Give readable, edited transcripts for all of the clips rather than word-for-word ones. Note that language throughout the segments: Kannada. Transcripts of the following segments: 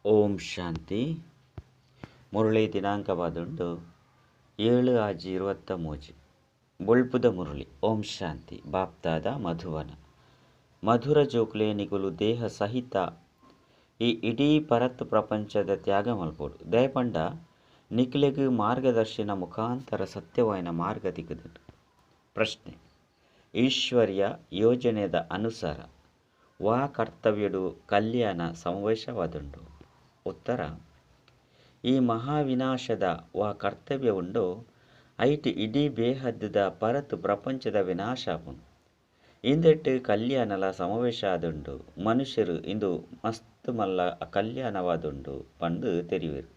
ಓಂ ಶಾಂತಿ. ಮುರಳಿ ದಿನಾಂಕವಾದುಂಡು 7/6/23 ಬೊಳ್ಪುದ ಮುರಳಿ. ಓಂ ಶಾಂತಿ. ಬಾಪ್ತಾದ ಮಧುವನ. ಮಧುರ ಜೋಕ್ಲೇನಿಗಳು ದೇಹ ಸಹಿತ ಈ ಇಡೀ ಪರತ್ ಪ್ರಪಂಚದ ತ್ಯಾಗ ಮಲ್ಪೋಡು ದಯಪಂಡ ನಿಖಿಲೆಗ್ ಮಾರ್ಗದರ್ಶನ ಮುಖಾಂತರ ಸತ್ಯವಾಯಿನ ಮಾರ್ಗ ದಿಗದು. ಪ್ರಶ್ನೆ: ಈಶ್ವರ್ಯ ಯೋಜನೆದ ಅನುಸಾರ ವಾ ಕರ್ತವ್ಯಡು ಕಲ್ಯಾಣ ಸಮಾವೇಶವಾದುಂಡು. ಉತ್ತರ: ಈ ಮಹಾವಿನಾಶದ ವಾ ಕರ್ತವ್ಯ ಉಂಡು ಐಟ್ ಇಡೀ ಬೇಹದ್ದದ ಪರತ್ ಪ್ರಪಂಚದ ವಿನಾಶ ಆಪುಂಡು. ಇಂದೆಟ್ಟು ಕಲ್ಯಾಣಲ ಸಮಾವೇಶ ಆದುಂಡು. ಮನುಷ್ಯರು ಇಂದು ಮಸ್ತ್ ಮಲ್ಲ ಕಲ್ಯಾಣವಾದುಂಡು ಪಂದು ತೆರಿವೇರು.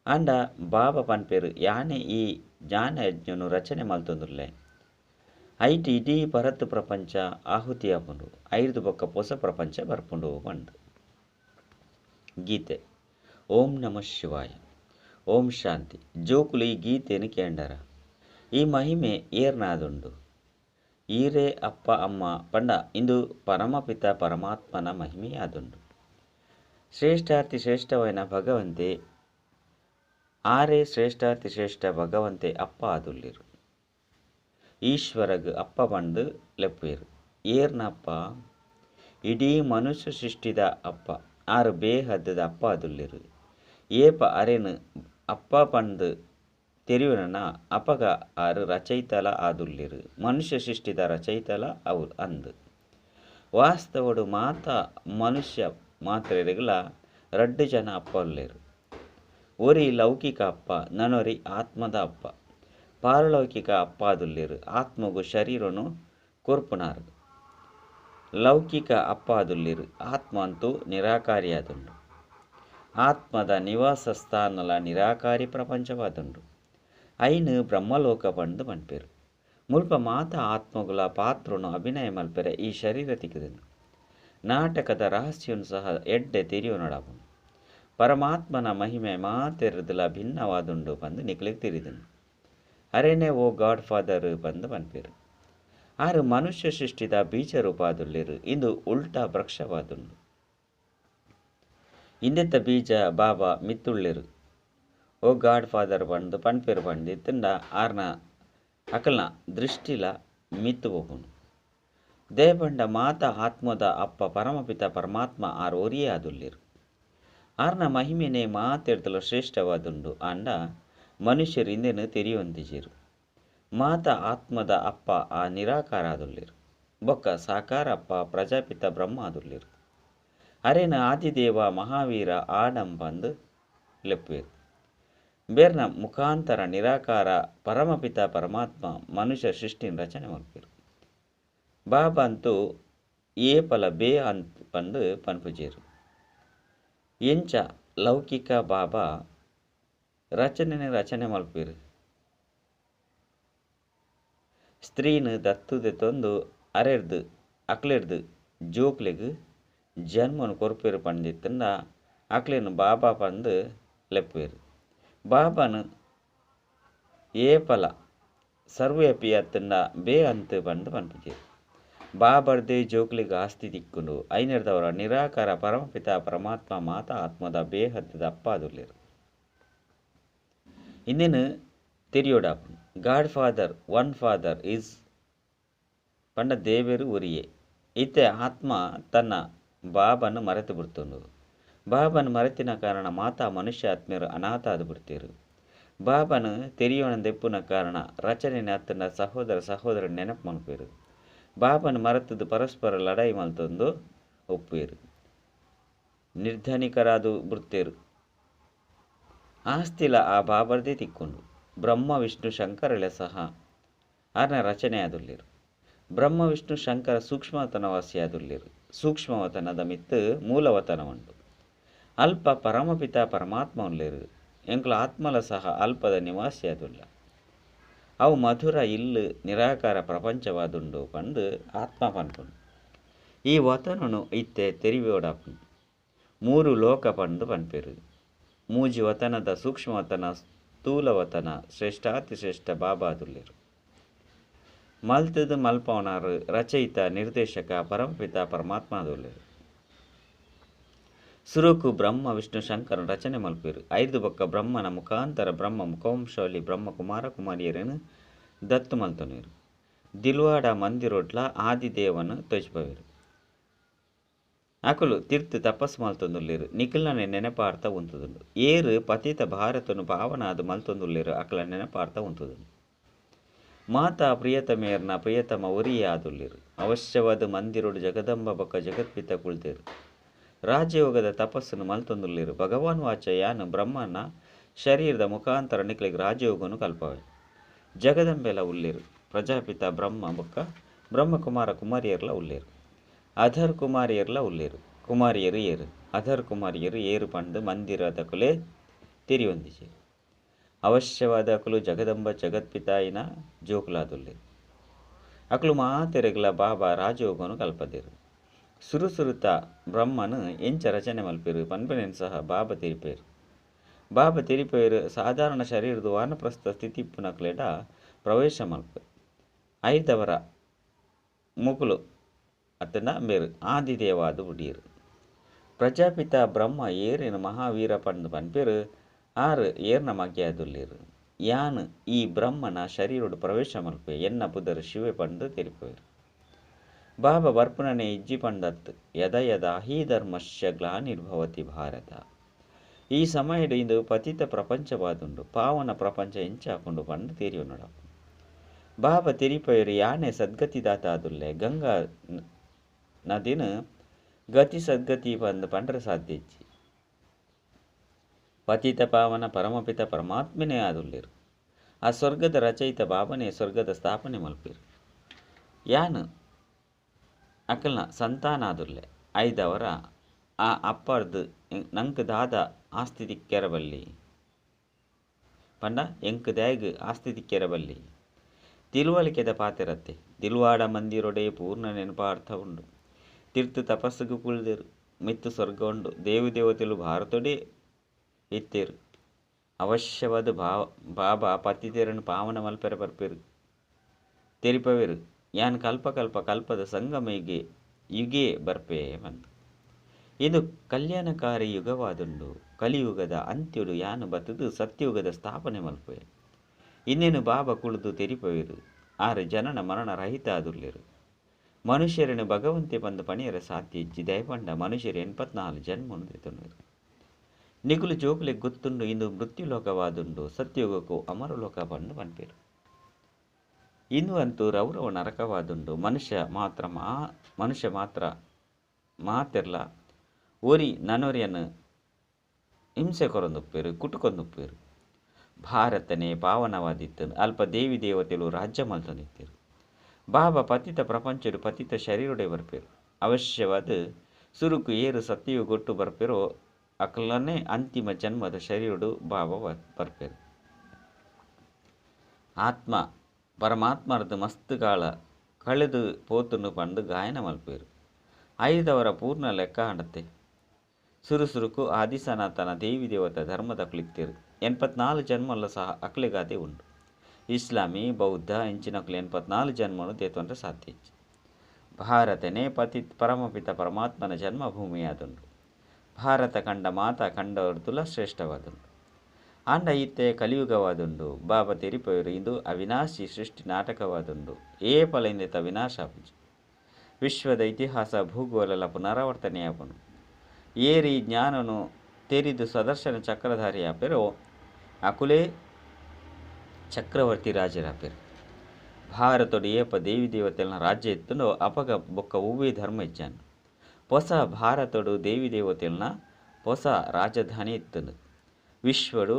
ಅಂಡ ಬಾಬಾ ಪನ್ಪೇರು ಯಾನೆ ಈ ಜ್ಞಾನ ಯಜ್ಞನು ರಚನೆ ಮಲ್ತೊಂದುಲ್ಲೆ. ಐಟ್ ಇಡೀ ಪರತ್ ಪ್ರಪಂಚ ಆಹುತಿ ಆಪುಂಡು. ಐರ್ದು ಬೊಕ್ಕ ಹೊಸ ಪ್ರಪಂಚ ಬರ್ಪುಂಡು ಪಂಡು. ಗೀತೆ. ಓಂ ನಮ ಶಿವಾಯ. ಓಂ ಶಾಂತಿ. ಜೋಕುಲು ಈ ಗೀತೆಯನ್ನು ಕೇಂಡರ. ಈ ಮಹಿಮೆ ಏರ್ನಾದುಂಡು. ಈರೇ ಅಪ್ಪ ಅಮ್ಮ ಪಂಡ ಇಂದು ಪರಮಪಿತ ಪರಮಾತ್ಮನ ಮಹಿಮೆ ಆದುಂಡು. ಶ್ರೇಷ್ಠಾತಿ ಶ್ರೇಷ್ಠವೈನ ಭಗವಂತೆ ಆರೇ ಶ್ರೇಷ್ಠಾತಿ ಶ್ರೇಷ್ಠ ಭಗವಂತೆ ಅಪ್ಪ ಆದುಲ್ಲಿರು. ಈಶ್ವರಗ್ ಅಪ್ಪ ಪಂಡು ಲೆಪ್ಪೇರು. ಏರ್ನಪ್ಪ ಇಡೀ ಮನುಷ್ಯ ಸೃಷ್ಟಿದ ಅಪ್ಪ ಆರು ಬೇಹದ್ದದ ಅಪ್ಪ ಆದುಲ್ಲಿರು. ಏಪ ಅರೆನು ಅಪ್ಪ ಪಂದು ತೆರಿವನ ಅಪಗ ಆರು ರಚಯಿತಲ ಆದುಲ್ಲಿರು. ಮನುಷ್ಯ ಸೃಷ್ಟಿದ ರಚಯಿತಲ ಅವು ಅಂದು ವಾಸ್ತವಡು ಮಾತ ಮನುಷ್ಯ ಮಾತ್ರೆಗಳ 2 ಜನ ಅಪ್ಪ ಉಲ್ಲೇರು. ಒರಿ ಲೌಕಿಕ ಅಪ್ಪ ನನೊರಿ ಆತ್ಮದ ಅಪ್ಪ. ಪಾರಲೌಕಿಕ ಅಪ್ಪ ಆದುಲ್ಲಿರು. ಆತ್ಮಗು ಶರೀರನು ಕೊರ್ಪುನಾರು. ಲೌಕಿಕ ಅಪ್ಪ ಆದುಲ್ಲಿರು. ಆತ್ಮ ಅಂತೂ ನಿರಾಕಾರಿಯಾದುಂಡು. ಆತ್ಮದ ನಿವಾಸ ಸ್ಥಾನಲ ನಿರಾಕಾರಿ ಪ್ರಪಂಚವಾದುಂಡು. ಐನು ಬ್ರಹ್ಮಲೋಕ ಪಂದು ಪನ್ಪೇರು. ಮುಲ್ಪ ಮಾತ ಆತ್ಮಗುಲ ಪಾತ್ರನು ಅಭಿನಯ ಮಲ್ಪೆರೆ ಈ ಶರೀರ ತಿಕ್ಕದನು. ನಾಟಕದ ರಹಸ್ಯನು ಸಹ ಎಡ್ಡೆ ತಿರಿಯೋನಡಾಪುಂಡು. ಪರಮಾತ್ಮನ ಮಹಿಮೆ ಮಾತೆರದಲ ಭಿನ್ನವಾದುಂಡು ಪಂದು ನಿಕ್ಲಿಗೆ ತಿರಿದನು. ಅರೇನೇ ಓ ಗಾಡ್ ಫಾದರ್ ಪಂದು ಪನ್ಪೇರು. ಆರು ಮನುಷ್ಯ ಸೃಷ್ಟಿದ ಬೀಜರೂಪಾದುಲ್ಲಿರು. ಇಂದು ಉಲ್ಟಾ ವೃಕ್ಷವಾದುಂಡು. ಇಂದೆತ್ತ ಬೀಜ ಬಾಬಾ ಮಿತ್ತುಳ್ಳಿರು. ಓ ಗಾಡ್ ಫಾದರ್ ಪಂದು ಪನ್ಪೇರು ಪಂಡಿತ್ತಂಡ ಆರ್ನ ಅಕಲ್ನ ದೃಷ್ಟಿಲ ಮಿತ್ತು ಹೋಗುನು. ದೇಪಂಡ ಮಾತ ಆತ್ಮದ ಅಪ್ಪ ಪರಮಪಿತ ಪರಮಾತ್ಮ ಆರು ಒರಿಯೇ ಆದುಲ್ಲಿರು. ಆರ್ನ ಮಹಿಮೆನೆ ಮಾತೆಡ್ತಲು ಶ್ರೇಷ್ಠವಾದುಂಡು ಅಂಡ ಮನುಷ್ಯರು ಇಂದೆನು ತೆರಿಯೊಂದಿಜಿರು. ಮಾತ ಆತ್ಮದ ಅಪ್ಪ ಆ ನಿರಾಕಾರ ಆದುಲ್ಲಿರು. ಬೊಕ್ಕ ಸಾಕಾರ ಅಪ್ಪ ಪ್ರಜಾಪಿತ ಬ್ರಹ್ಮ ಆದುಲ್ಲಿರು. ಅರೇನ ಆದಿದೇವ ಮಹಾವೀರ ಆಡಂ ಪಂದು ಲೆಪ್ಪೇರು. ಬೇರ್ನ ಮುಖಾಂತರ ನಿರಾಕಾರ ಪರಮಪಿತ ಪರಮಾತ್ಮ ಮನುಷ್ಯ ಸೃಷ್ಟಿನ ರಚನೆ ಮಲ್ಪೇರು. ಬಾಬಾ ಅಂತೂ ಏಪಲ ಬೇ ಅಂತ ಪಂದು ಪನ್ಪುಜೇರು. ಎಂಚ ಲೌಕಿಕ ಬಾಬಾ ರಚನೆ ಮಲ್ಪೇರು. ಸ್ತ್ರೀನು ದತ್ತುದೆ ತೊಂದು ಅರೆರ್ದು ಅಕ್ಲೆರ್ದು ಜೋಕ್ಲೆಗ್ ಜನ್ಮನು ಕೊರ್ಪೇರು ಪಂಡಿತ್ತಂಡ ಅಕ್ಲೇನು ಬಾಬಾ ಪಂದು ಲೆಪ್ಪೇರು. ಬಾಬಾನು ಏಪಲ ಸರ್ವ್ಯಾಪಿ ಅತ್ತಂಡ ಬೇ ಅಂತು ಪಂದು ಪನ್ಪುಜೇರು. ಬಾಬರ್ದೇ ಜೋಕ್ಲಿಗ್ ಆಸ್ತಿ ತಿಕ್ಕುಂಡು ಐನೆರ್ದವರ ನಿರಾಕಾರ ಪರಮಪಿತ ಪರಮಾತ್ಮ ಮಾತ ಆತ್ಮದ ಬೇಹದ್ದದ ಅಪ್ಪ ಆದುಲ್ಲೇರು. ಇಂದೇನು ತೆರಿಯೋಡಾಪುಂಡು. God father one father is ಪಂಡ ದೇವೇರು ಒರಿಯೇ. ಇತ್ತೆ ಆತ್ಮ ತನ್ನ ಬಾಬನ್ನು ಮರೆತು ಬಿಡ್ತುಂಡು. ಬಾಬನು ಮರೆತಿನ ಕಾರಣ ಮಾತಾ ಮನುಷ್ಯ ಆತ್ಮೀಯರು ಅನಾಥ ಆದು ಬಿಡ್ತೀರು. ಬಾಬನು ತೆರಿಯೋಣ ದೆಪ್ಪುನ ಕಾರಣ ರಚನೆ ಅತ್ತಂಡ ಸಹೋದರ ನೆನಪು ಮಲ್ಪೇರು. ಬಾಬನು ಮರೆತದ್ದು ಪರಸ್ಪರ ಲಡಾಯಿ ಮಲ್ತೊಂದು ಒಪ್ಪೇರು. ನಿರ್ಧನಿಕರಾದು ಬಿಡ್ತೇರು. ಆಸ್ತಿಲ ಆ ಬಾಬರ್ದೇ ತಿಕ್ಕೊಂಡು ಬ್ರಹ್ಮ ವಿಷ್ಣು ಶಂಕರಳೆ ಸಹ ಆರ್ನ ರಚನೆ ಆದುಲ್ಲಿರು. ಬ್ರಹ್ಮ ವಿಷ್ಣು ಶಂಕರ ಸೂಕ್ಷ್ಮವತನವಾಸಿ ಆದುಲ್ಲಿರು. ಸೂಕ್ಷ್ಮವತನದ ಮಿತ್ತು ಮೂಲವತನ ಉಂಟು. ಅಲ್ಪ ಪರಮಪಿತ ಪರಮಾತ್ಮ ಉಲ್ಲೇರು. ಎಂಕುಲ ಆತ್ಮಲ ಸಹ ಅಲ್ಪದ ನಿವಾಸಿ ಆದುಲ್ಲ. ಅವು ಮಧುರ ಇಲ್ಲು ನಿರಾಕಾರ ಪ್ರಪಂಚವಾದುಂಡು ಪಂದು ಆತ್ಮ ಪನ್ಪುಂಡು. ಈ ವತನನು ಇತ್ತೆ ತೆರಿಯೋಡಾಪುಂಡು. 3 ಲೋಕ ಪಂದು ಪನ್ಪೇರು. ಮೂಜಿ ವತನದ ಸೂಕ್ಷ್ಮವತನ ಸ್ಥೂಲವತನ ಶ್ರೇಷ್ಠಾತಿ ಶ್ರೇಷ್ಠ ಬಾಬಾ ಆದುಲ್ಲೇರು. ಮಲ್ತದು ಮಲ್ಪವನಾರು ರಚಯಿತ ನಿರ್ದೇಶಕ ಪರಮಪಿತ ಪರಮಾತ್ಮ ಆದುಲ್ಲೇರು. ಸುರುಕು ಬ್ರಹ್ಮ ವಿಷ್ಣು ಶಂಕರನ ರಚನೆ ಮಲ್ಪೇರು. 5 ಬೊಕ್ಕ ಬ್ರಹ್ಮನ ಮುಖಾಂತರ ಬ್ರಹ್ಮ ಮುಖವಂಶಾವಳಿ ಬ್ರಹ್ಮ ಕುಮಾರ ಕುಮಾರಿಯರನ್ನು ದತ್ತು ಮಲ್ತೊನೀರು. ದಿಲ್ವಾಡ ಮಂದಿರೊಡ್ಲ ಆದಿದೇವನು ತೋಜ್ಪವೇರು. ಅಕುಲು ತಿರ್ತು ತಪಸ್ಸು ಮಲ್ತೊಂದುಲ್ಲೇರು. ನಿಖಿಲ್ನ ನೆನಪಾರ್ಥ ಉಂತುದುಂಡು. ಏರು ಪತಿತ ಭಾರತನು ಪಾವನಾದು ಮಲ್ತೊಂದುಲ್ಲೇರು. ಅಕಲ ನೆನಪಾರ್ಥ ಉಂತುದುಂಡು. ಮಾತಾ ಪ್ರಿಯತಮೆಯರ್ನ ಪ್ರಿಯತಮ ಒರಿಯೇ ಆದುಲ್ಲೇರು. ಅವಶ್ಯವಾದ ಮಂದಿರೊಡು ಜಗದಂಬ ಬೊಕ್ಕ ಜಗತ್ಪಿತ ಕುಳ್ತೇರು. ರಾಜಯೋಗದ ತಪಸ್ಸನ್ನು ಮಲ್ತೊಂದುಲ್ಲೇರು. ಭಗವಾನ್ ವಾಚ ಯಾನು ಬ್ರಹ್ಮನ ಶರೀರದ ಮುಖಾಂತರ ನಿಕ್ಲಿಗೆ ರಾಜಯೋಗನು ಕಲ್ಪವೆ. ಜಗದಂಬೆಲ ಉಲ್ಲೇರು. ಪ್ರಜಾಪಿತ ಬ್ರಹ್ಮ ಬೊಕ್ಕ ಬ್ರಹ್ಮಕುಮಾರ ಕುಮಾರಿಯರ್ಲ ಉಲ್ಲೇರು. ಅಧರ್ ಕುಮಾರಿಯರ್ಲ ಉಲ್ಲೇರು. ಕುಮಾರಿಯರು ಏರು. ಅಧರ್ ಕುಮಾರಿಯರು ಏರು ಪಂಡು ಮಂದಿರದ ಕುಲೆ ತಿರಿಯೊಂದಿಸೇರು. ಅವಶ್ಯವಾದ ಅಕುಲು ಜಗದಂಬ ಜಗತ್ಪಿತಾಯಿನ ಜೋಕುಲಾದುಲ್ಲೇರು. ಅಕುಲು ಮಾತೆರೆಗ್ಲ ಬಾಬಾ ರಾಜಯೋಗನು ಕಲ್ಪದೇರು. ಸುರುಸುರುತ ಬ್ರಹ್ಮನು ಎಂಚ ರಚನೆ ಮಲ್ಪೇರು ಪನ್ಪೆನೆನ್ ಸಹ ಬಾಬಾ ತಿರಿಪೇರು. ಬಾಬಾ ತಿರಿಪೇರು ಸಾಧಾರಣ ಶರೀರದ ವಾನಪ್ರಸ್ಥ ಸ್ಥಿತಿಪ್ಪುನಕ್ಲೆಡ ಪ್ರವೇಶ ಮಲ್ಪೆ. ಐದವರ ಮುಕುಲು ಅತನ ಬೇರು ಆದಿದೇವಾದು ಬುಡೀರು. ಪ್ರಜಾಪಿತ ಬ್ರಹ್ಮ ಏರಿನ ಮಹಾವೀರ ಪಂಡು ಪನ್ಪೇರು. ಆರು ಏರ್ನ ಮಗ್ಯಾದುಲ್ಲೇರು. ಯಾನು ಈ ಬ್ರಹ್ಮನ ಶರೀರೋಡು ಪ್ರವೇಶ ಮಲ್ಪೆ ಎನ್ನ ಪುದರ್ ಶಿವೆ ಪಂಡು ತೆರಿಪೇರು. ಬಾಬಾ ಬರ್ಪುನನೆ ಇಜ್ಜಿ ಪಂಡತ್ ಯದ ಯದ ಹಿ ಧರ್ಮಶ್ಯ ಗ್ಲಾನಿರ್ಭವತಿ ಭಾರತ. ಈ ಸಮಯಡ್ ಇಂದು ಪತಿತ ಪ್ರಪಂಚವಾದುಂಡು ಪಾವನ ಪ್ರಪಂಚ ಎಂಚಾಪುಂಡು ಪಂಡು ತೆರಿಯೋನಡ. ಬಾಬಾ ತೆರಿಪೇರು ಯಾನೆ ಸದ್ಗತಿದಾತ ಆದುಲ್ಲೆ ಗಂಗಾ ನದಿನ ಗತಿ ಸದ್ಗತಿ ಪಂದು ಪಂಡ್ರೆ ಸಾಧ್ಯಜ್ಜಿ. ಪತಿತ ಪಾವನ ಪರಮಪಿತ ಪರಮಾತ್ಮನೇ ಆದುಲ್ಲೇರು. ಆ ಸ್ವರ್ಗದ ರಚಯಿತ ಬಾಬನೇ ಸ್ವರ್ಗದ ಸ್ಥಾಪನೆ ಮಲ್ಪೇರು. ಯಾನು ಅಕಲ್ನ ಸಂತಾನ ಆದುಲ್ಲೆ. ಐದವರ ಆ ಅಪ್ಪರ್ದು ನಂಕ್ ದಾದ ಆಸ್ತಿ ತಿಕ್ಕೆರಬಲ್ಲಿ ಪಂಡ ಎಂಕ್ ದ್ಯಾಗ್ ಆಸ್ತಿ ತಿಕ್ಕೆರಬಲ್ಲಿ ತಿಳುವಳಿಕೆದ ಪಾತೆರತ್ತೆ. ದಿಲ್ವಾಡ ಮಂದಿರೊಡೆ ಪೂರ್ಣ ನೆನಪಾರ್ಥ ಉಂಡು. ತಿರ್ತು ತಪಸ್ಸುಗೂ ಕುಳ್ದೇರು. ಮಿತ್ತು ಸ್ವರ್ಗ ಉಂಡು. ದೇವತೆಲು ಭಾರತೊಡೆ ಇತ್ತೇರು. ಅವಶ್ಯವಾದ ಬಾಬಾ ಪತಿತೆರನ್ನು ಪಾವನ ಮಲ್ಪೆರ ಬರ್ಪೇರು ತೆರಿಪವೇರು. ಯಾನ್ ಕಲ್ಪ ಕಲ್ಪದ ಸಂಗಮಿಗೆ ಯುಗೆ ಬರ್ಪೆ ಬಂತು. ಇದು ಕಲ್ಯಾಣಕಾರಿ ಯುಗವಾದುಂಡು. ಕಲಿಯುಗದ ಅಂತ್ಯುಡು ಯಾನು ಬತ್ತದು ಸತ್ಯಯುಗದ ಸ್ಥಾಪನೆ ಮಲ್ಪೆ. ಇನ್ನೇನು ಬಾಬಾ ಕುಳಿದು ತೆರಿಪವೇರು. ಆರು ಜನನ ಮರಣ ರಹಿತ ಆದುಲ್ಲೇರು. ಮನುಷ್ಯರನ್ನು ಭಗವಂತೆ ಬಂದು ಪಣಿಯರ ಸಾಧ್ಯ ಇಜ್ಜಿ ದಯಪಂಡ ಮನುಷ್ಯರು 84 ಜನ್ಮನು ತೆತ್ತೊಂಡರು. ನಿಗುಲು ಜೋಕುಲೆಗೆ ಗೊತ್ತುಂಡು ಇಂದು ಮೃತ್ಯುಲೋಕವಾದುಂಡು ಸತ್ಯಯುಗಕ್ಕೂ ಅಮರಲೋಕ ಪಂಡು ಪನ್ಪೇರು. ಇಂದು ಅಂತೂ ರೌರವ ನರಕವಾದುಂಡು. ಮನುಷ್ಯ ಮಾತ್ರ ಮಾತೆರ್ಲ ಒರಿ ನನೊರಿಯನ್ನು ಹಿಂಸೆ ಕೊರೊಂದುಪ್ಪೇರು ಕುಟುಕೊಂದುಪ್ಪೇರು. ಭಾರತನೇ ಪಾವನವಾದಿತ್ತು. ಅಲ್ಪ ದೇವಿ ದೇವತೆಲು ರಾಜ್ಯ ಮಲ್ತೊಂದಿತ್ತೇರು. ಬಾಬಾ ಪತಿತ ಪ್ರಪಂಚಡು ಪತಿತ ಶರೀರೊಡೆ ಬರ್ಪೇರು. ಅವಶ್ಯವಾದ ಸುರುಕು ಏರು ಸತ್ಯಯುಗೊಟ್ಟು ಬರ್ಪೇರೋ ಅಕಲನೇ ಅಂತಿಮ ಜನ್ಮದ ಶರೀರಡು ಬಾಬಾ ಬರ್ಪೇರು. ಆತ್ಮ ಪರಮಾತ್ಮರದು ಮಸ್ತ್ ಕಾಲ ಕಳೆದು ಪೋತುಂಡು ಪಂಡು ಗಾಯನ ಮಲ್ಪೇರು. ಐದವರ ಪೂರ್ಣ ಲೆಕ್ಕ ಹಂಡತೆ. ಸುರುಸುರುಕು ಆದಿಸನಾತನ ದೇವಿ ದೇವತ ಧರ್ಮದ ಕುಳಿತ್ತೇರು. 84 ಜನ್ಮಲ್ಲ ಸಹ ಅಕ್ಲೆಗಾದೆ ಉಂಡು. ಇಸ್ಲಾಮಿ ಬೌದ್ಧ ಇಂಚಿನಕ್ಲೆ 84 ಜನ್ಮನು ತೇತೊಂಡ್ರೆ ಸಾಧ್ಯ. ಭಾರತನೇ ಪರಮಪಿತ ಪರಮಾತ್ಮನ ಜನ್ಮಭೂಮಿಯಾದುಂಡು. ಭಾರತ ಕಂಡ ಮಾತಾ ಕಂಡವರ್ದುಲ ಶ್ರೇಷ್ಠವಾದುಂಡು. ಆಂಡ ಈತೆ ಕಲಿಯುಗವಾದುಂಡು. ಬಾಬಾ ತೆರಿಪೇರು ಇಂದು ಅವಿನಾಶಿ ಸೃಷ್ಟಿ ನಾಟಕವಾದುಂಡು. ಏ ಫಲದಿಂದೆತ ವಿನಾಶ ಆಪುಜಿ. ವಿಶ್ವದ ಇತಿಹಾಸ ಭೂಗೋಳಲ ಪುನರಾವರ್ತನೆಯಾಪುಂಡು. ಏರಿ ಜ್ಞಾನನು ತೆರಿದು ಸ್ವದರ್ಶನ ಚಕ್ರಧಾರಿಯಾಪೆರೋ ಅಕುಲೇ ಚಕ್ರವರ್ತಿ ರಾಜರಾಪೆರು. ಭಾರತೊಡು ಏಪ ದೇವಿ ದೇವತೆಲ್ನ ರಾಜ್ಯ ಇತ್ತುಂಡೋ ಅಪಗ ಬೊಕ್ಕ ಉವ್ವೇ ಧರ್ಮ ಇಜ್ಜಾನು. ಹೊಸ ಭಾರತೊಡು ದೇವಿ ದೇವತೆಲ್ನ ಹೊಸ ರಾಜಧಾನಿ ಇತ್ತುಂಡು. ವಿಶ್ವಡು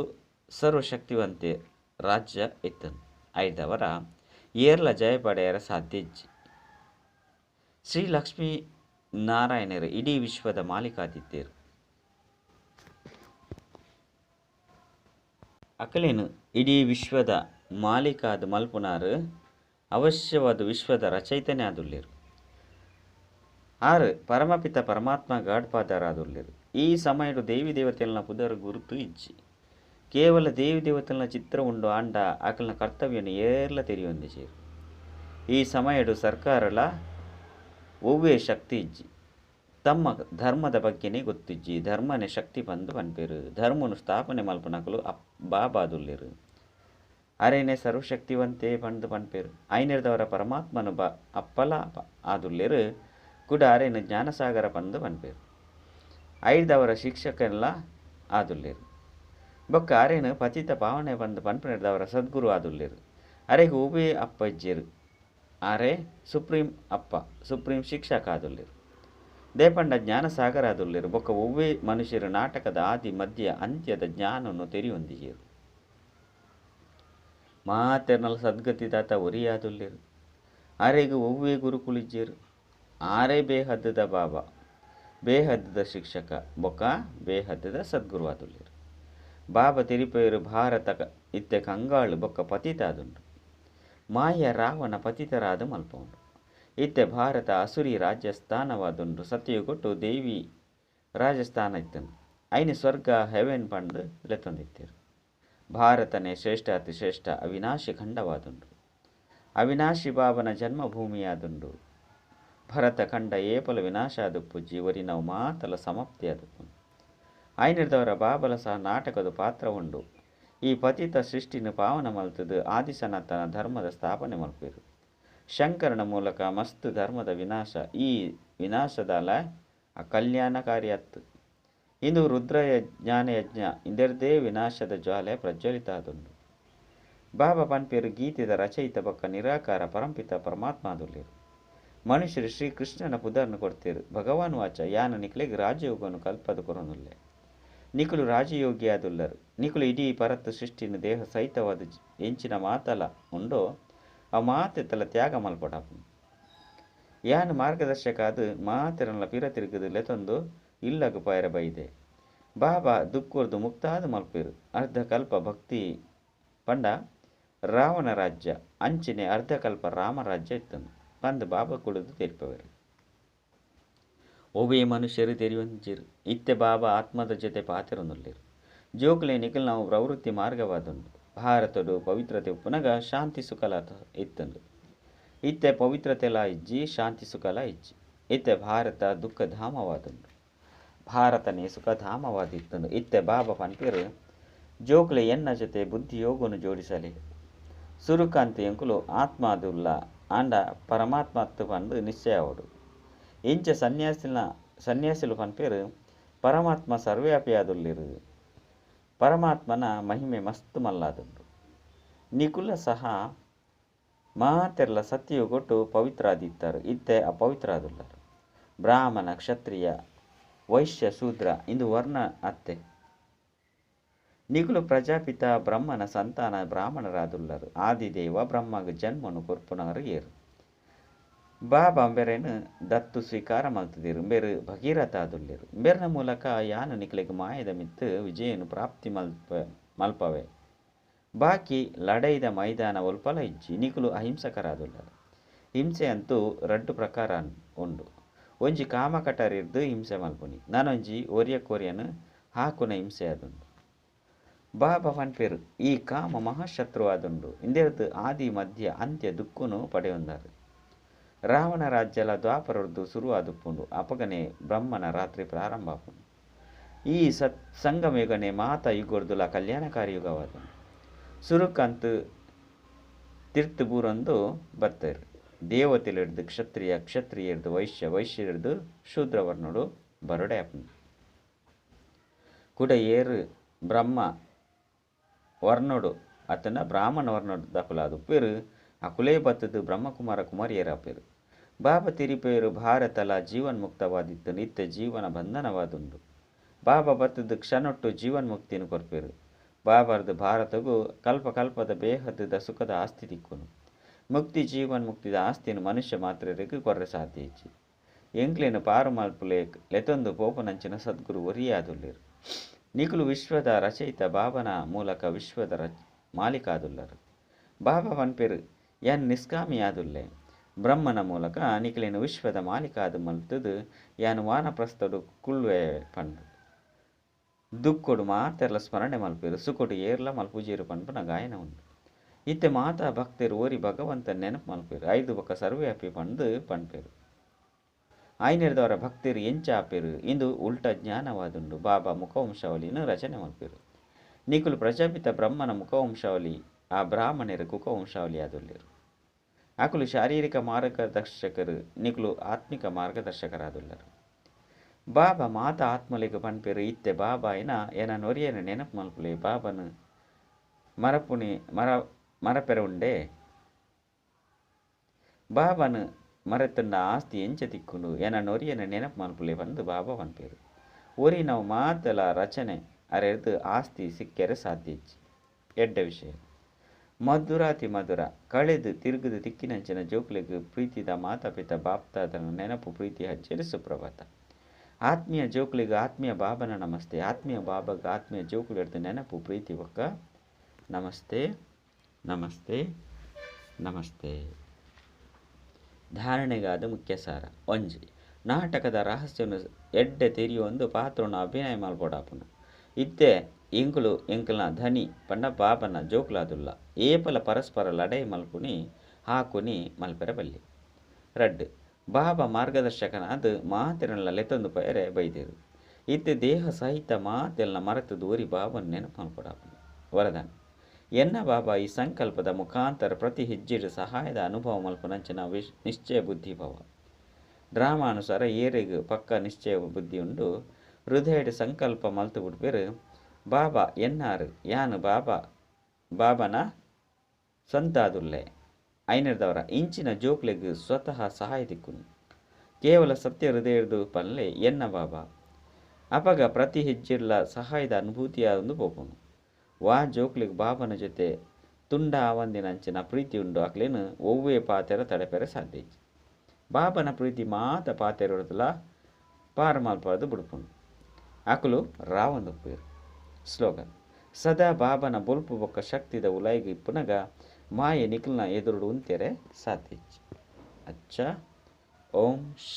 ಸರ್ವಶಕ್ತಿವಂತೆ ರಾಜ್ಯ ಇತ್ತುಂಡು. ಐದವರ ಏರ್ಲ ಜಯಪಡೆಯರ ಸಾಧ್ಯ ಇಜ್ಜಿ. ಶ್ರೀ ಲಕ್ಷ್ಮೀ ನಾರಾಯಣರು ಇಡೀ ವಿಶ್ವದ ಮಾಲೀಕಾದಿದ್ದೇರು. ಅಕಲೇನು ಇಡೀ ವಿಶ್ವದ ಮಾಲೀಕಾದ ಮಲ್ಪುನಾರು ಅವಶ್ಯವಾದ ವಿಶ್ವದ ರಚಯಿತನೇ ಆದುಲ್ಲೇರು. ಆರು ಪರಮಪಿತ ಪರಮಾತ್ಮ ಗಾಡ್ಪಾದರಾದುಲ್ಲೇರು. ಈ ಸಮಯಡು ದೇವಿ ದೇವತೆಲ್ನ ಪುದರ್ ಗುರುತು ಇಜ್ಜಿ. ಕೇವಲ ದೇವಿ ದೇವತೆಲ್ನ ಚಿತ್ರ ಉಂಡು ಆಂಡ ಅಕಲ್ನ ಕರ್ತವ್ಯನು ಏರ್ಲ ತೆರಿಯೊಂದಿಸೇರು. ಈ ಸಮಯಡು ಸರ್ಕಾರಲ ಒವ್ವೇ ಶಕ್ತಿ ಇಜ್ಜಿ. ತಮ್ಮ ಧರ್ಮದ ಬಗ್ಗೆನೇ ಗೊತ್ತಿಜ್ಜಿ ಧರ್ಮನೇ ಶಕ್ತಿ ಬಂದು ಪನ್ಪೇರು ಧರ್ಮನು ಸ್ಥಾಪನೆ ಮಲ್ಪನಕಲು ಬಾಬಾದುಲ್ಲೇರು ಅರೇನೆ ಸರ್ವಶಕ್ತಿವಂತೆ ಪಂದು ಪನ್ಪೇರು ಐನಿರ್ದವರ ಪರಮಾತ್ಮನು ಅಪ್ಪಲ ಆದುಲ್ಲೇರು ಕೂಡ ಅರೇನು ಜ್ಞಾನಸಾಗರ ಪಂದು ಪನ್ಪೇರು ಐದವರ ಶಿಕ್ಷಕನೆಲ್ಲ ಆದುಲ್ಲೇರು ಬೊಕ್ಕ ಅರೇನು ಪತಿತ ಪಾವನೆ ಬಂದು ಪನ್ಪನಿರ್ದವರ ಸದ್ಗುರು ಆದುಲ್ಲೇರು ಅರೆಗೆ ಉಬೇ ಅಪ್ಪ ಇಜ್ಜೇರು ಆರೆ ಸುಪ್ರೀಂ ಅಪ್ಪ ಸುಪ್ರೀಂ ಶಿಕ್ಷಕ ಆದುಲ್ಲೇರು ದೇಪಂಡ ಜ್ಞಾನಸಾಗರ ಆದುಲ್ಲೇರು ಬೊಕ್ಕ ಒವ್ವೇ ಮನುಷ್ಯರು ನಾಟಕದ ಆದಿ ಮಧ್ಯ ಅಂತ್ಯದ ಜ್ಞಾನವನ್ನು ತೆರಿಯೊಂದಿಜೇರು ಮಾತೆರ್ನಲ್ ಸದ್ಗತಿದಾತ ಒರಿಯಾದುಲ್ಲೇರು ಆರೆಗೆ ಒವ್ವೇ ಗುರುಕುಲಿಜ್ಜೇರು ಆರೇ ಬೇಹದ್ದದ ಬಾಬಾ ಬೇಹದ್ದದ ಶಿಕ್ಷಕ ಬೊಕ್ಕ ಬೇಹದ್ದದ ಸದ್ಗುರು ಆದುಲ್ಲೇರು ಬಾಬಾ ತಿರಿಪೇರು ಭಾರತ ಇತ್ತೆ ಕಂಗಾಳು ಬೊಕ್ಕ ಪತಿತಾದುಂಡು ಮಾಯ ರಾವಣ ಪತಿತರಾದ ಮಲ್ಪುಂಡು ಇತ್ತೆ ಭಾರತ ಅಸುರಿ ರಾಜ್ಯಸ್ಥಾನವಾದುಂಡು ಸತ್ಯಗೊಟ್ಟು ದೇವಿ ರಾಜಸ್ಥಾನ ಇತ್ತನು ಐನು ಸ್ವರ್ಗ ಹೆವೆನ್ ಪಂಡು ಲೆತ್ತೊಂದಿತ್ತೇರು ಭಾರತನೇ ಶ್ರೇಷ್ಠ ಅತಿ ಶ್ರೇಷ್ಠ ಅವಿನಾಶಿ ಖಂಡವಾದುಂಡು ಅವಿನಾಶಿ ಬಾಬನ ಜನ್ಮಭೂಮಿಯಾದುಂಡು ಭರತ ಖಂಡ ಏಪಲ ವಿನಾಶ ಆದುಪ್ಪುಜ್ಜಿ ಒರಿ ನಾವು ಮಾತಲ ಸಮಾಪ್ತಿ ಆದುಪ್ಪು ಐನಿರ್ದವರ ಬಾಬಲ ಸಹ ನಾಟಕದ ಪಾತ್ರ ಉಂಡು ಈ ಪತಿತ ಸೃಷ್ಟಿನ ಪಾವನ ಮಲ್ತದು ಆದಿಸನಾತನ ಧರ್ಮದ ಸ್ಥಾಪನೆ ಮಲ್ಪೇರು ಶಂಕರನ ಮೂಲಕ ಮಸ್ತ್ ಧರ್ಮದ ವಿನಾಶ ಈ ವಿನಾಶದಲ ಕಲ್ಯಾಣಕಾರಿ ಅತ್ತು ಇಂದು ರುದ್ರ ಜ್ಞಾನಯಜ್ಞ ಇಂದರ್ದೇ ವಿನಾಶದ ಜ್ವಾಲೆ ಪ್ರಜ್ವಲಿತ ಆದುಂಡು ಬಾಬಾ ಪನ್ಪೇರು ಗೀತೆದ ರಚಯಿತ ಬೊಕ್ಕ ನಿರಾಕಾರ ಪರಂಪಿತ ಪರಮಾತ್ಮ ಆದುಲ್ಲೇರು ಮನುಷ್ಯರು ಶ್ರೀಕೃಷ್ಣನ ಪುದರ್ನು ಕೊಡ್ತೇರು ಭಗವಾನ್ ವಾಚ ಯಾನ ನಿಕ್ಲೆಗೆ ರಾಜಯೋಗವನ್ನು ಕಲ್ಪದ ಕೊರನುಲ್ಲೆ ನಿಕುಲು ರಾಜಯೋಗಿ ಆದುಲ್ಲರು ನಿಕುಲು ಇಡೀ ಪರತ್ತು ಸೃಷ್ಟಿನ ದೇಹ ಸಹಿತವಾದ ಎಂಚಿನ ಮಾತಲ ಉಂಡೋ ಆ ಮಾತೆತ್ತಲ ತ್ಯಾಗ ಮಲ್ಪಡಾಪು ಯಾನು ಮಾರ್ಗದರ್ಶಕ ಅದು ಮಾತೆರಲ್ಲ ಪಿರ ತಿರುಗದು ಲೆತೊಂದು ಇಲ್ಲಗು ಪೈರ ಬೈದೆ ಬಾಬಾ ದುಃಖರ್ದು ಮುಕ್ತಾದ ಮಲ್ಪೇರು ಅರ್ಧ ಕಲ್ಪ ಭಕ್ತಿ ಪಂಡ ರಾವಣ ರಾಜ್ಯ ಅಂಚಿನೆ ಅರ್ಧ ಕಲ್ಪ ರಾಮ ರಾಜ್ಯ ಇತ್ತನು ಪಂದು ಬಾಬಾ ಕುಡಿದು ತೆರಿಪವರು ಒಬ್ಬೇ ಮನುಷ್ಯರು ತೆರೆಯೊಂದಿರು ಇತ್ತೆ ಬಾಬಾ ಆತ್ಮದ ಜೊತೆ ಪಾತಿರೊಂದುಲ್ಲೇರು ಜೋಕುಲೆ ನಿಖಲ್ ನಾವು ಪ್ರವೃತ್ತಿ ಮಾರ್ಗವಾದುಂಡು ಭಾರತಡು ಪವಿತ್ರತೆ ಪುನಗ ಶಾಂತಿ ಸುಖಲ ಇತ್ತಂದು ಇತ್ತೆ ಪವಿತ್ರತೆಲ ಇಜ್ಜಿ ಶಾಂತಿ ಸುಖಲ ಇಜ್ಜಿ ಇತ್ತೆ ಭಾರತ ದುಃಖಧಾಮವಾದುಂಡು ಭಾರತನೇ ಸುಖಧಾಮವಾದಿತ್ತಂದು ಇತ್ತೆ ಬಾಬಾ ಪನ್ಪೇರು ಜೋಕುಲೆ ಎನ್ನ ಜೊತೆ ಬುದ್ಧಿಯೋಗನು ಜೋಡಿಸಲಿ ಸುರುಕಾಂತಿ ಎಂಕುಲು ಆತ್ಮಾದುಲ್ಲ ಆಂಡ ಪರಮಾತ್ಮ ಅತ್ತು ಪಂದು ನಿಶ್ಚಯವಡು ಇಂಚ ಸನ್ಯಾಸಿಲು ಪನ್ಪೇರು ಪರಮಾತ್ಮ ಸರ್ವ್ಯಾಪಿಯಾದುಲ್ಲಿರು ಪರಮಾತ್ಮನ ಮಹಿಮೆ ಮಸ್ತ್ ಮಲ್ಲಾದುಂಡು ನಿಕುಲ ಸಹ ಮಾತೆರ್ಲ ಸತ್ಯವು ಕೊಟ್ಟು ಪವಿತ್ರಾದಿತ್ತರು ಇತ್ತೆ ಅಪವಿತ್ರಾದುಲ್ಲರು ಬ್ರಾಹ್ಮಣ ಕ್ಷತ್ರಿಯ ವೈಶ್ಯ ಶೂದ್ರ ಇಂದು ವರ್ಣ ಅತ್ತೆ ನಿಕುಲು ಪ್ರಜಾಪಿತ ಬ್ರಹ್ಮನ ಸಂತಾನ ಬ್ರಾಹ್ಮಣರಾದುಲ್ಲರು ಆದಿದೇವ ಬ್ರಹ್ಮಗ ಜನ್ಮನು ಕೊರ್ಪುನವರು ಏರು ಬಾಬಾ ಅಂಬೆರೇನು ದತ್ತು ಸ್ವೀಕಾರ ಮಲ್ತದಿರು ಬೇರು ಭಗೀರಥ ಆದುಲ್ಲೇರು ಬೇರ್ನ ಮೂಲಕ ಯಾನು ನಿಕ್ಲೆಗೆ ಮಾಯದ ಮಿತ್ತು ವಿಜಯನು ಪ್ರಾಪ್ತಿ ಮಲ್ಪವೆ ಬಾಕಿ ಲಡೈದ ಮೈದಾನ ಒಲ್ಪಲ ಇಜ್ಜಿ ನಿಕುಲು ಅಹಿಂಸಕರಾದುಲ್ಲರು ಹಿಂಸೆ ಅಂತೂ ರಡ್ಡು ಪ್ರಕಾರ ಉಂಡು ಒಂಜಿ ಕಾಮಕಟರಿರ್ದು ಹಿಂಸೆ ಮಲ್ಪುನಿ ನಾನೊಂಜಿ ಒರಿಯ ಕೊರಿಯನು ಹಾಕುನ ಹಿಂಸೆ ಆದುಂಡು ಬಾಬಾ ಪನ್ಪೇರು ಈ ಕಾಮ ಮಹಾಶತ್ರು ಆದುಂಡು ಇಂದೆರ್ದು ಆದಿ ಮಧ್ಯ ಅಂತ್ಯ ದುಃಖನು ಪಡೆಯೊಂದಾರು ರಾವಣ ರಾಜ್ಯಲ ದ್ವಾಪರದ್ದು ಶುರು ಆದುಪ್ಪುಂಡು ಅಪಗನೆ ಬ್ರಹ್ಮನ ರಾತ್ರಿ ಪ್ರಾರಂಭ ಆಪುಂಡು ಈ ಸಂಗಮಯುಗನೆ ಮಾತ ಯುಗೊರ್ದುಲ ಕಲ್ಯಾಣಕಾರಿ ಯುಗವಾದ ಸುರುಕಂತು ತಿರ್ತು ಬೂರೊಂದು ಬತ್ತರು ದೇವತೆಲಿಡ್ದು ಕ್ಷತ್ರಿಯ ಕ್ಷತ್ರಿಯರ್ದು ವೈಶ್ಯ ವೈಶ್ಯರ್ದು ಶೂದ್ರವರ್ಣುಡು ಬರಡೆ ಆಪುಂಡು ಕುಡ ಏರು ಬ್ರಹ್ಮ ವರ್ಣುಡು ಅತನ ಬ್ರಾಹ್ಮಣ ವರ್ಣುಡು ದಕುಲಾದು ಪೇರು ಅಕುಲೇ ಬತ್ತದು ಬ್ರಹ್ಮಕುಮಾರ ಕುಮಾರಿಯರಾಪೇರು ಬಾಬಾ ತಿರಿಪೇರು ಭಾರತಲ ಜೀವನ್ಮುಕ್ತವಾದಿತ್ತು ನಿತ್ಯ ಜೀವನ ಬಂಧನವಾದುಂಡು ಬಾಬಾ ಬತ್ತದು ಕ್ಷಣೊಟ್ಟು ಜೀವನ್ಮುಕ್ತಿಯನ್ನು ಕೊರ್ಪೇರು ಬಾಬಾರ್ದು ಭಾರತಗೂ ಕಲ್ಪಕಲ್ಪದ ಬೇಹದ್ದದ ಸುಖದ ಆಸ್ತಿ ತಿಕ್ಕುನು ಮುಕ್ತಿ ಜೀವನ್ಮುಕ್ತಿದ ಆಸ್ತಿಯನ್ನು ಮನುಷ್ಯ ಮಾತ್ರರಿಗೆ ಕೊರ್ರೆ ಸಾಧ್ಯ ಇಚ್ಚಿ ಎಂಕ್ಲೇನು ಪಾರು ಮಲ್ಪುಲೆ ಲೆತೊಂದು ಪೋಪನಂಚಿನ ಸದ್ಗುರು ಒರಿಯಾದುಲ್ಲೇರು ನಿಕುಲು ವಿಶ್ವದ ರಚಯಿತ ಬಾಬನ ಮೂಲಕ ವಿಶ್ವದ ಮಾಲೀಕಾದುಲ್ಲರು ಬಾಬಾ ಪನ್ಪೇರು ಯಾನ್ ನಿಷ್ಕಾಮಿಯಾದುಲ್ಲೆ ಬ್ರಹ್ಮನ ಮೂಲಕ ನಿಕಲೇನು ವಿಶ್ವದ ಮಾಲೀಕಾದು ಮಲ್ತದು ಯಾನು ವಾನಪ್ರಸ್ಥಡು ಕುಳ್ಳುವೆ ಪಂಡು ದುಕ್ಕೊಡು ಮಾತೆರ್ಲ ಸ್ಮರಣೆ ಮಲ್ಪೇರು ಸುಕೊಡು ಏರ್ಲ ಮಲ್ಪುಜೀರು ಪಂಪುನ ಗಾಯನ ಉಂಡು ಇತ್ತೆ ಮಾತಾ ಭಕ್ತರು ಓರಿ ಭಗವಂತ ನೆನಪು ಮಲ್ಪೇರು ಐದು ಬೊಕ್ಕ ಸರ್ವ್ಯಾಪಿ ಪಂದು ಪನ್ಪೇರು ಆಯ್ನೆರ್ದವರ ಭಕ್ತಿರು ಎಂಚ ಆಪೆರು ಇಂದು ಉಲ್ಟ ಜ್ಞಾನವಾದುಂಡು ಬಾಬಾ ಮುಖವಂಶಾವಳಿಯನ್ನು ರಚನೆ ಮಲ್ಪೆರು. ನಿಕುಲು ಪ್ರಜಾಪಿತ ಬ್ರಹ್ಮನ ಮುಖವಂಶಾವಳಿ ಆ ಬ್ರಾಹ್ಮಣರ ಕುಖವಂಶಾವಳಿ ಆದುಲ್ಲೆರು. ಅಕುಲು ಶಾರೀರಿಕ ಮಾರ್ಗದರ್ಶಕರು ನಿಕುಲು ಆತ್ಮಿಕ ಮಾರ್ಗದರ್ಶಕರಾದುಲ್ಲರು. ಬಾಬಾ ಮಾತ ಆತ್ಮಲಿಗೆ ಪನ್ಪೆರು ಇತ್ತೆ ಬಾಬಾ ಏನ ನೊರಿಯನ ನೆನಪು ಮಲ್ಪುಲೆ ಬಾಬನ ಮರಪುಣಿ ಮರಪೆರ ಉಂಡೆ ಬಾಬನ ಮರೆತಂಡ ಆಸ್ತಿ ಎಂಚ ತಿಕ್ಕುಂಡು ಏನ ನೊರಿಯನ ನೆನಪು ಮಲ್ಪುಲೆ ಬಂದು ಬಾಬಾ ಪನ್ಪೆರು. ಒರಿ ನಾವು ಮಾತಲ ರಚನೆ ಅರೆದು ಆಸ್ತಿ ಸಿಕ್ಕೆರೆ ಸಾಧ್ಯ ಎಡ್ಡ ವಿಷಯ ಮಧುರಾತಿ ಮಧುರ ಕಳೆದು ತಿರುಗುದು ತಿಕ್ಕಿನಂಚಿನ ಜೋಕ್ಲಿಗೆ ಪ್ರೀತಿದ ಮಾತಾಪಿತ ಬಾಪ್ತಾದನ ನೆನಪು ಪ್ರೀತಿ ಹಚ್ಚೇರಿ ಸುಪ್ರಭಾತ. ಆತ್ಮೀಯ ಜೋಕ್ಲಿಗೆ ಆತ್ಮೀಯ ಬಾಬನ ನಮಸ್ತೆ. ಆತ್ಮೀಯ ಬಾಬಾಗ ಆತ್ಮೀಯ ಜೋಕ್ಲಿ ಹಿಡ್ದು ನೆನಪು ಪ್ರೀತಿ ಒಕ್ಕ ನಮಸ್ತೆ ನಮಸ್ತೆ ನಮಸ್ತೆ. ಧಾರಣೆಗಾದ ಮುಖ್ಯ ಸಾರ ಒಂಜಿ ನಾಟಕದ ರಹಸ್ಯವನ್ನು ಎಡ್ಡೆ ತೆರೆಯುವೊಂದು ಪಾತ್ರವನ್ನು ಅಭಿನಯ ಮಲ್ಪೊಡಾಪುನ ಇತ್ತೆ ಇಂಕುಲು ಎಂಕಲ್ನ ಧನಿ ಪಂಡ ಬಾಬನ ಜೋಕ್ಲಾದುಲ್ಲ ಏಪಲ ಪರಸ್ಪರ ಲಡೈ ಮಲ್ಪುನಿ ಹಾಕುನಿ ಮಲ್ಪೆರ ಬಲ್ಲಿ. ರಡ್ಡ್ ಬಾಬಾ ಮಾರ್ಗದರ್ಶಕನಾದ ಮಾತೆರನ್ಲ ಲೆತ್ತೊಂದು ಪಯರೆ ಬೈದೇರು ಇತ್ತೆ ದೇಹ ಸಹಿತ ಮಾತೆಲ್ನ ಮರೆತು ದೂರಿ ಬಾಬನ ನೆನಪು ಮಲ್ಪೊಡಾಪುನ. ವರದಾನ ಎನ್ನ ಬಾಬಾ ಈ ಸಂಕಲ್ಪದ ಮುಖಾಂತರ ಪ್ರತಿ ಹೆಜ್ಜೆಡು ಸಹಾಯದ ಅನುಭವ ಮಲ್ಪನಂಚಿನ ನಿಶ್ಚಯ ಬುದ್ಧಿಭವ. ಡ್ರಾಮಾನುಸಾರ ಏರೆಗ್ ಪಕ್ಕ ನಿಶ್ಚಯ ಬುದ್ಧಿ ಉಂಡು ಹೃದಯಡ್ ಸಂಕಲ್ಪ ಮಲ್ತು ಬಿಡ್ಬೇರು ಬಾಬಾ ಎನ್ನಾರು ಯಾನು ಬಾಬನ ಸಂತಾದುಲ್ಲೆ ಐನರ್ದವರ ಇಂಚಿನ ಜೋಕ್ಲೆಗ್ ಸ್ವತಃ ಸಹಾಯ ತಿಕ್ಕುನು ಕೇವಲ ಸತ್ಯ ಹೃದಯದು ಪಲ್ಲೆ ಎನ್ನ ಬಾಬಾ ಅಪಗ ಪ್ರತಿ ಹೆಜ್ಜೆಡ್ಲ ಸಹಾಯದ ಅನುಭೂತಿಯಾದೊಂದು ಪೋಪುನು. ವಾ ಜೋಕ್ಲಿಗ್ ಬಾಬನ ಜೊತೆ ತುಂಡ ಆವಂದಿನಂಚಿನ ಪ್ರೀತಿ ಉಂಡು ಅಕ್ಲೇನು ಒವ್ವೇ ಪಾತೆರ ತಡೆಪೆರೆ ಸಾಧ್ಯ. ಬಾಬನ ಪ್ರೀತಿ ಮಾತ ಪಾತೆರೊಡದಲ ಪಾರ ಮಲ್ಪದು ಬಿಡ್ಪುಂಡು ಅಕುಲು ರಾವಂದುಪ್ಪೇರು. ಸ್ಲೋಗನ್ ಸದಾ ಬಾಬನ ಬೊಲ್ಪು ಬೊಕ್ಕ ಶಕ್ತಿದ ಉಲಾಯಿಗೆ ಇಪ್ಪುನಗ ಮಾಯೆ ನಿಖಲ್ನ ಎದುರುಡು ಉಂತೆರೆ ಸಾಧ್ಯ. ಅಚ್ಚ ಓಂ